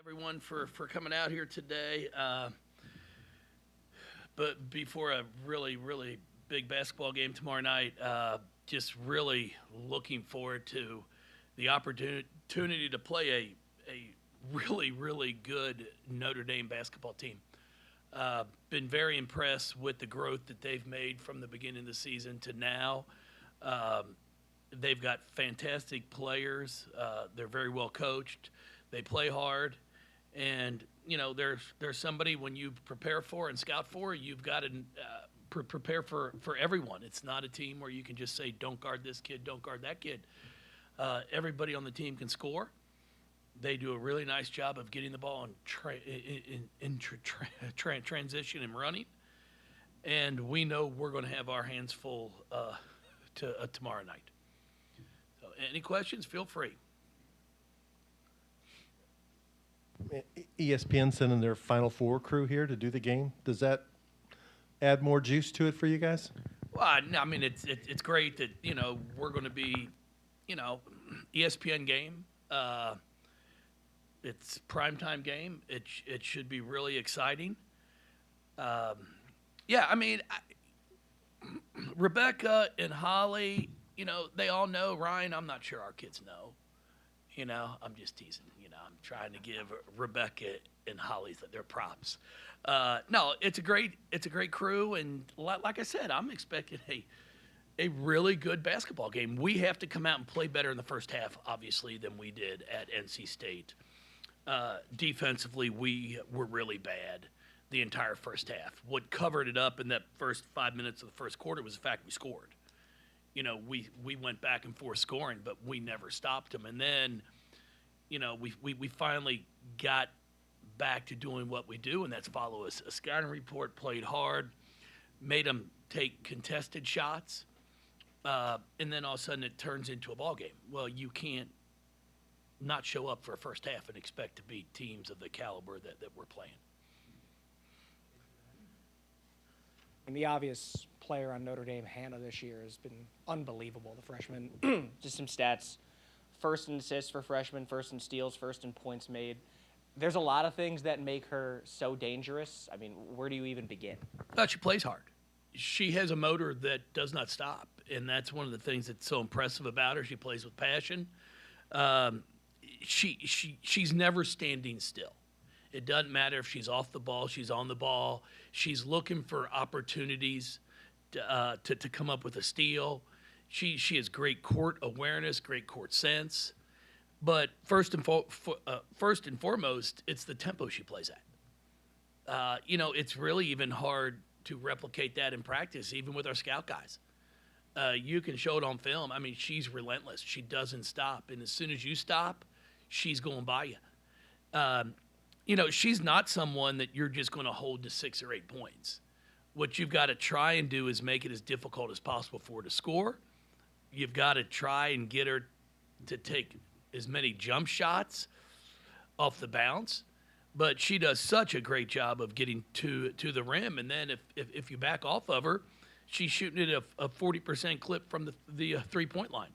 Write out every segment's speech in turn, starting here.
everyone for coming out here today. But before a really big basketball game tomorrow night, just really looking forward to the opportunity to play a really good Notre Dame basketball team. Been very impressed with the growth that they've made from the beginning of the season to now. Um, they've got fantastic players. They're very well coached. They play hard, and there's somebody when you prepare for and scout for, you've got to prepare for everyone. It's not a team where you can just say don't guard this kid, don't guard that kid. Everybody on the team can score. They do a really nice job of getting the ball in transition and running. And we know we're going to have our hands full tomorrow night. So, any questions? Feel free. ESPN sending their Final Four crew here to do the game. Does that add more juice to it for you guys? Well, I mean, it's great that we're going to be, ESPN game. It's primetime game. It should be really exciting. Yeah, I mean, Rebecca and Holly, they all know. Ryan, I'm not sure our kids know. I'm just teasing. I'm trying to give Rebecca and Holly their props. No, it's a great crew, and like I said, I'm expecting a really good basketball game. We have to come out and play better in the first half, obviously, than we did at NC State. Defensively, we were really bad the entire first half. What covered it up in that first 5 minutes of the first quarter was the fact we scored. We went back and forth scoring, but we never stopped them. And then, we finally got back to doing what we do, and that's follow a scouting report, played hard, made them take contested shots, and then all of a sudden it turns into a ball game. Well, you can't not show up for a first half and expect to beat teams of the caliber that we're playing. And the obvious player on Notre Dame, Hannah, this year has been unbelievable, the freshman. Just some stats. First in assists for freshmen, first in steals, first in points made. There's a lot of things that make her so dangerous. I mean, where do you even begin? She plays hard. She has a motor that does not stop, and that's one of the things that's so impressive about her. She plays with passion. She's never standing still. It doesn't matter if she's off the ball, she's on the ball. She's looking for opportunities to come up with a steal. She has great court awareness, great court sense. But first and foremost, it's the tempo she plays at. It's really even hard to replicate that in practice, even with our scout guys. You can show it on film. I mean, she's relentless. She doesn't stop. And as soon as you stop, she's going by you. She's not someone that you're just going to hold to 6 or 8 points. What you've got to try and do is make it as difficult as possible for her to score. You've got to try and get her to take as many jump shots off the bounce. But she does such a great job of getting to the rim. And then if you back off of her, she's shooting it a 40% clip from the three-point line.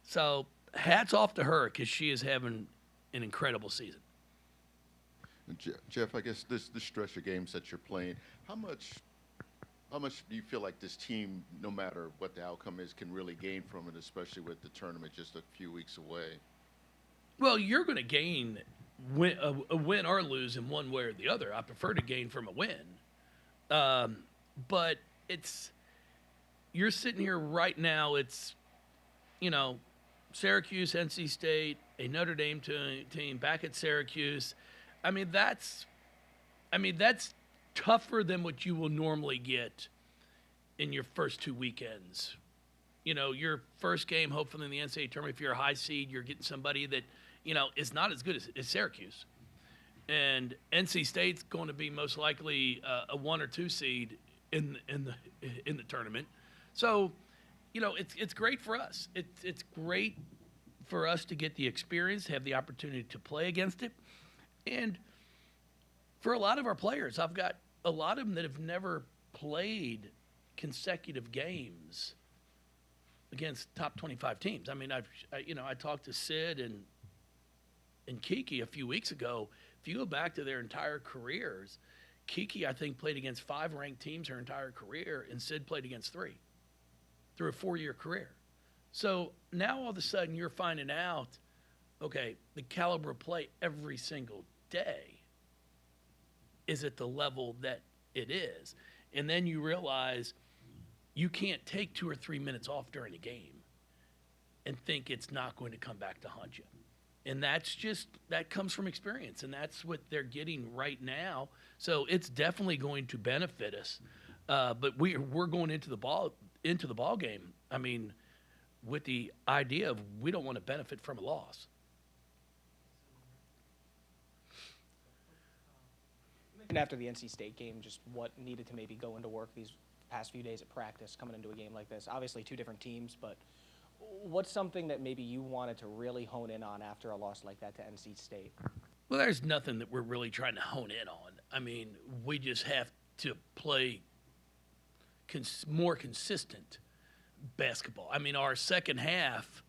So hats off to her because she is having an incredible season. Jeff, I guess this stretch of games that you're playing, how much do you feel like this team, no matter what the outcome is, can really gain from it, especially with the tournament just a few weeks away? Well, you're going to gain a win or lose in one way or the other. I prefer to gain from a win. But you're sitting here right now, it's, Syracuse, NC State, a Notre Dame team back at Syracuse. I mean, that's tougher than what you will normally get in your first 2 weekends. Your first game, hopefully in the NCAA tournament, if you're a high seed, you're getting somebody that, is not as good as Syracuse. And NC State's going to be most likely a 1 or 2 seed in the tournament. So, it's great for us. It's great for us to get the experience, have the opportunity to play against it. And for a lot of our players, I've got a lot of them that have never played consecutive games against top 25 teams. I mean, I talked to Sid and Kiki a few weeks ago. if you go back to their entire careers, Kiki, I think, played against 5 ranked teams her entire career, and Sid played against 3 through a 4-year career. So now all of a sudden you're finding out, okay, the caliber of play every single day is at the level that it is. And then you realize you can't take 2 or 3 minutes off during a game and think it's not going to come back to haunt you. And that comes from experience, and that's what they're getting right now. So it's definitely going to benefit us. But we're going into the ball game. I mean, with the idea of we don't want to benefit from a loss. And after the NC State game, just what needed to maybe go into work these past few days at practice coming into a game like this? Obviously 2 different teams, but what's something that maybe you wanted to really hone in on after a loss like that to NC State? Well, there's nothing that we're really trying to hone in on. I mean, we just have to play more consistent basketball. I mean, our second half,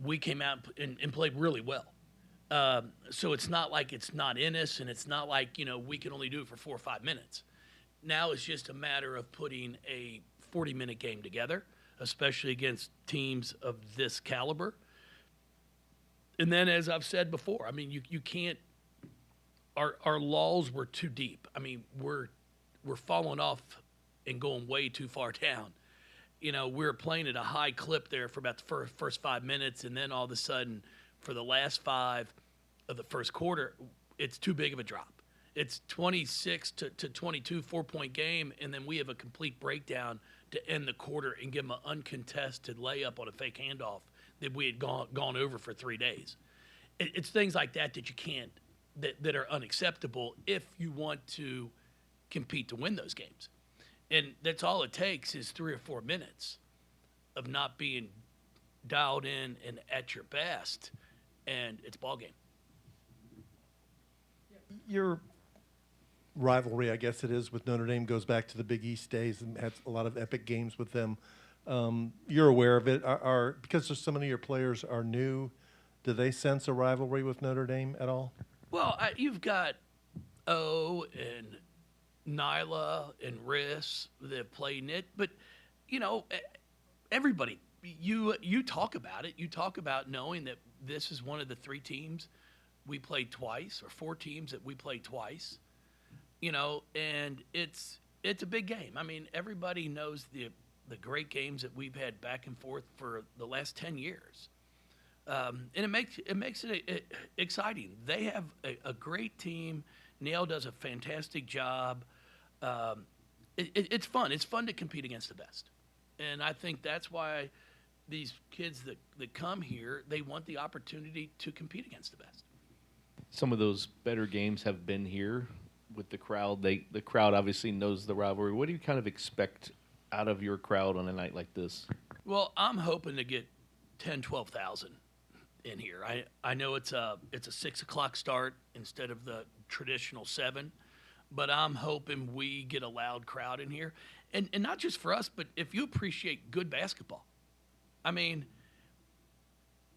we came out and played really well. So it's not like it's not in us, and it's not like, we can only do it for 4 or 5 minutes. Now it's just a matter of putting a 40-minute game together, especially against teams of this caliber. And then, as I've said before, I mean, you can't – our lulls were too deep. I mean, we're falling off and going way too far down. We were playing at a high clip there for about the first 5 minutes, and then all of a sudden, for the last 5 of the first quarter, it's too big of a drop. It's 26 to 22, 4-point game, and then we have a complete breakdown to end the quarter and give them an uncontested layup on a fake handoff that we had gone over for 3 days. It's things like that you can't, that are unacceptable if you want to compete to win those games. And that's all it takes is 3 or 4 minutes of not being dialed in and at your best, and it's ball game. Your rivalry, I guess it is, with Notre Dame goes back to the Big East days and had a lot of epic games with them. You're aware of it. Because there's so many of your players are new, do they sense a rivalry with Notre Dame at all? Well, you've got O and Nyla and Riss that have played in it, but everybody, you talk about it. You talk about knowing that this is one of the 3 teams we played twice, or 4 teams that we played twice. And it's a big game. I mean, everybody knows the great games that we've had back and forth for the last 10 years. And it makes it exciting. They have a great team. Neil does a fantastic job. It's fun. It's fun to compete against the best. And I think that's why these kids that come here, they want the opportunity to compete against the best. Some of those better games have been here with the crowd. The crowd obviously knows the rivalry. What do you kind of expect out of your crowd on a night like this? Well, I'm hoping to get 10, 12,000 in here. I know it's a 6 o'clock start instead of the traditional 7, but I'm hoping we get a loud crowd in here. And not just for us, but if you appreciate good basketball. I mean,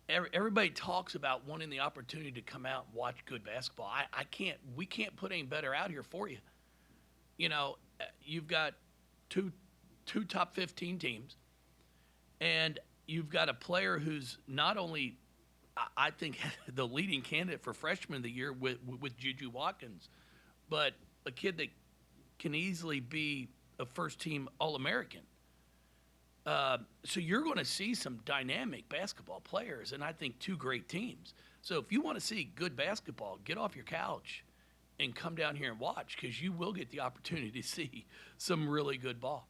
everybody talks about wanting the opportunity to come out and watch good basketball. We can't put any better out here for you. You've got two top 15 teams, and you've got a player who's not only, I think, the leading candidate for freshman of the year with Juju Watkins, but a kid that can easily be a first-team All-American. So you're going to see some dynamic basketball players, and I think 2 great teams. So if you want to see good basketball, get off your couch and come down here and watch, because you will get the opportunity to see some really good ball.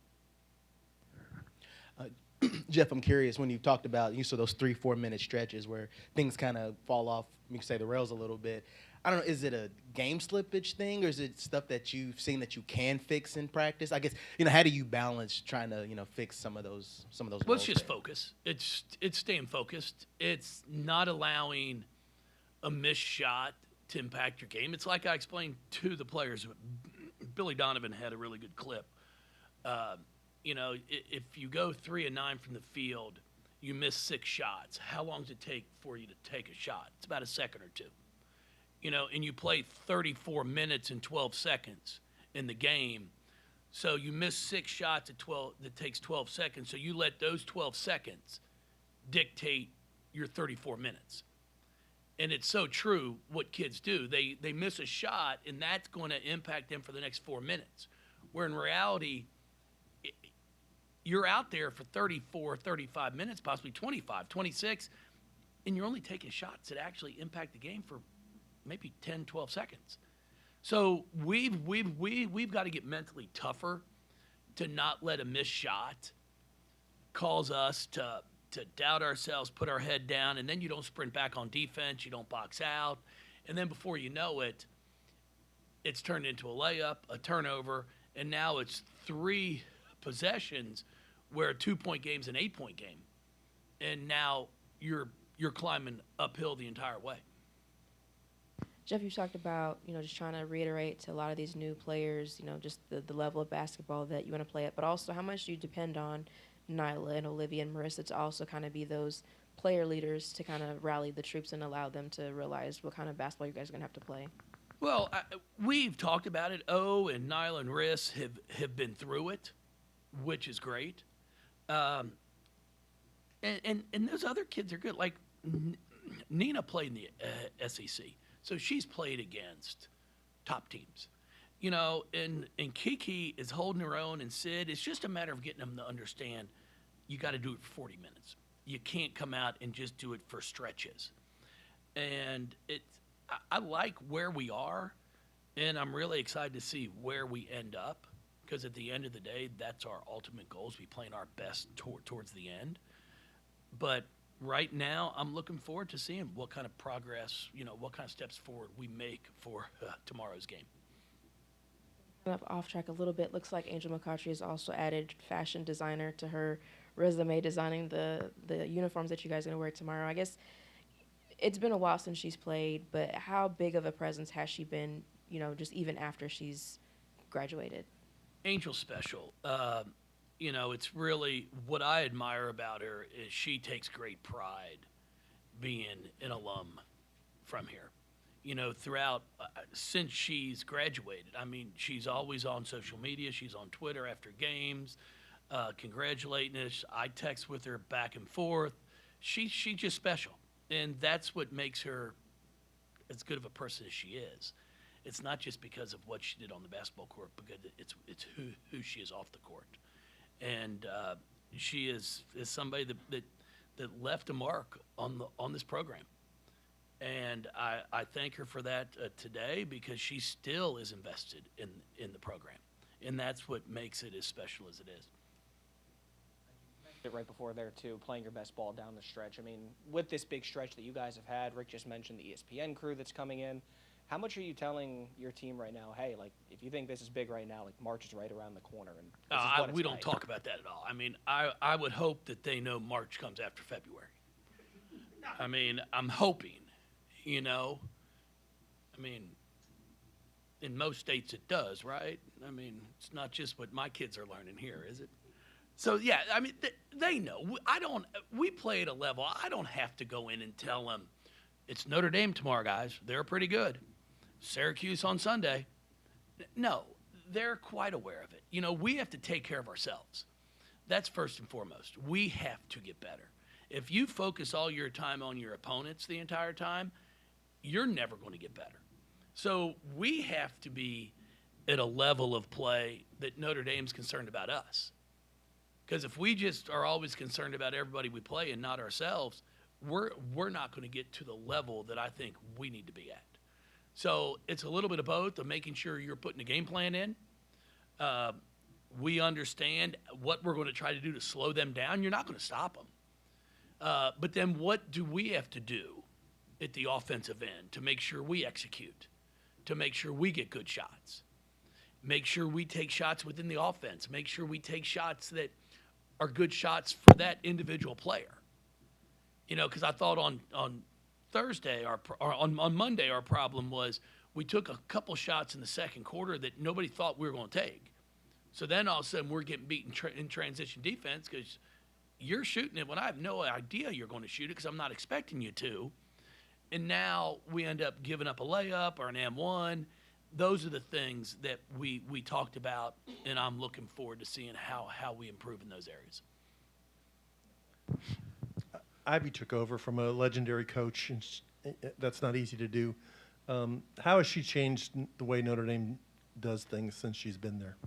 Jeff, I'm curious, when you've talked about use of those 3-4 minute stretches where things kind of fall off, you can say the rails a little bit. I don't know, is it a game slippage thing, or is it stuff that you've seen that you can fix in practice? I guess, how do you balance trying to, fix some of those Well, it's just there? focus. It's staying focused. It's not allowing a missed shot to impact your game. It's like I explained to the players. Billy Donovan had a really good clip. If you go 3 of 9 from the field, you miss 6 shots. How long does it take for you to take a shot? It's about a second or 2. and you play 34 minutes and 12 seconds in the game. So you miss 6 shots at 12 that takes 12 seconds. So you let those 12 seconds dictate your 34 minutes. And it's so true what kids do. They miss a shot, and that's going to impact them for the next 4 minutes. Where in reality, you're out there for 34, 35 minutes, possibly 25, 26, and you're only taking shots that actually impact the game for maybe 10, 12 seconds. So we've got to get mentally tougher to not let a missed shot cause us to doubt ourselves, put our head down, and then you don't sprint back on defense, you don't box out, and then before you know it, it's turned into a layup, a turnover, and now it's 3 possessions where a 2-point game's an 8-point game, and now you're climbing uphill the entire way. Jeff, you talked about, just trying to reiterate to a lot of these new players, just the level of basketball that you want to play at, but also how much do you depend on Nyla and Olivia and Marissa to also kind of be those player leaders to kind of rally the troops and allow them to realize what kind of basketball you guys are going to have to play? Well, we've talked about it. And Nyla and Riss have been through it, which is great. And those other kids are good. Like Nina played in the SEC, so she's played against top teams. And Kiki is holding her own, and Sid, it's just a matter of getting them to understand you got to do it for 40 minutes. You can't come out and just do it for stretches. And I like where we are, and I'm really excited to see where we end up, because at the end of the day, that's our ultimate goal, is be playing our best towards the end. But right now, I'm looking forward to seeing what kind of progress, what kind of steps forward we make for tomorrow's game. Up off track a little bit, looks like Angel McCautry has also added fashion designer to her resume, designing the uniforms that you guys are going to wear tomorrow. I guess it's been a while since she's played, but how big of a presence has she been, just even after she's graduated? Angel's special. It's really what I admire about her is she takes great pride being an alum from here. Throughout, since she's graduated, she's always on social media. She's on Twitter after games, congratulating us. I text with her back and forth. She's just special. And that's what makes her as good of a person as she is. It's not just because of what she did on the basketball court, because it's who she is off the court. And she is somebody that left a mark on this program. And I thank her for that today, because she still is invested in the program. And that's what makes it as special as it is. Right before there, too, playing your best ball down the stretch. With this big stretch that you guys have had, Rick just mentioned the ESPN crew that's coming in. How much are you telling your team right now, hey, if you think this is big right now, March is right around the corner? And we don't talk about that at all. I would hope that they know March comes after February. I'm hoping. In most states it does, right? It's not just what my kids are learning here, is it? So, yeah, they know. We play at a level. I don't have to go in and tell them, it's Notre Dame tomorrow, guys. They're pretty good. Syracuse on Sunday. No, they're quite aware of it. We have to take care of ourselves. That's first and foremost. We have to get better. If you focus all your time on your opponents the entire time, you're never going to get better. So we have to be at a level of play that Notre Dame's concerned about us. Because if we just are always concerned about everybody we play and not ourselves, we're not going to get to the level that I think we need to be at. So it's a little bit of both, of making sure you're putting a game plan in. We understand what we're going to try to do to slow them down. You're not going to stop them. But then what do we have to do at the offensive end to make sure we execute, to make sure we get good shots, make sure we take shots within the offense, make sure we take shots that are good shots for that individual player. Because I thought on Thursday or on Monday our problem was we took a couple shots in the second quarter that nobody thought we were going to take. So then all of a sudden we're getting beaten in transition defense because you're shooting it when I have no idea you're going to shoot it because I'm not expecting you to. and now we end up giving up a layup or an M1. Those are the things that we talked about, and I'm looking forward to seeing how we improve in those areas. Ivy took over from a legendary coach, and that's not easy to do. How has she changed the way Notre Dame does things since she's been there?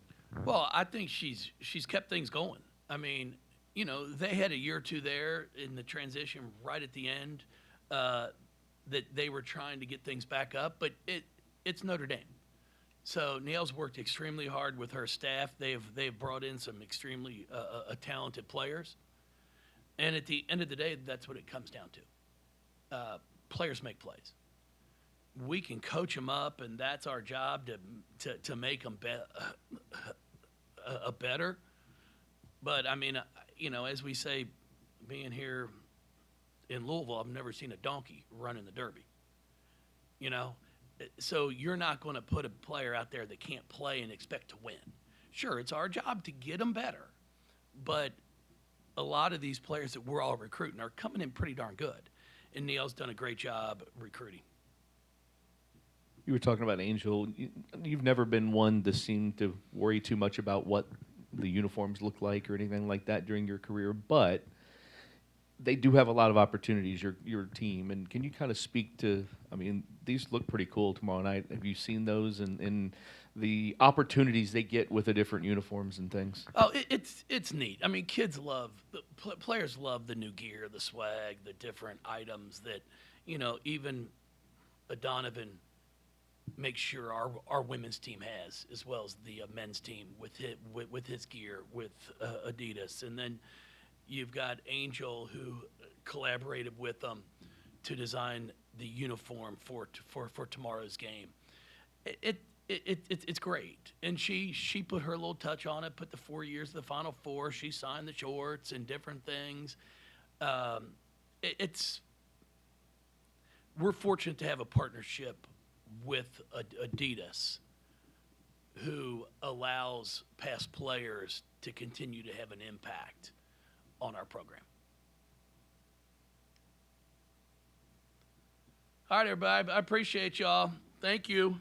Well, I think she's kept things going. I mean, you know, they had a year or two there in the transition right at the end that they were trying to get things back up, but it's Notre Dame. So Neil's worked extremely hard with her staff. They've brought in some extremely talented players, and at the end of the day, that's what it comes down to. Players make plays. We can coach them up, and that's our job to make them better. But I mean, you know, as we say, being here in Louisville, I've never seen a donkey run in the Derby. You know, so you're not going to put a player out there that can't play and expect to win. Sure, it's our job to get them better, but a lot of these players that we're all recruiting are coming in pretty darn good, and Neil's done a great job recruiting. You were talking about Angel. You've never been one to seem to worry too much about what the uniforms look like or anything like that during your career, but they do have a lot of opportunities, your team. And can you kind of speak to, I mean, these look pretty cool tomorrow night. Have you seen those and the opportunities they get with the different uniforms and things? Oh, it's neat. I mean, kids love, players love the new gear, the swag, the different items that, you know, even Donovan makes sure our women's team has, as well as the men's team with his gear, with Adidas. And then you've got Angel, who collaborated with them to design the uniform for tomorrow's game. It's great, and she put her little touch on it. Put the 4 years of the Final Four. She signed the shorts and different things. We're fortunate to have a partnership with Adidas, who allows past players to continue to have an impact on our program. All right, everybody. I appreciate y'all. Thank you.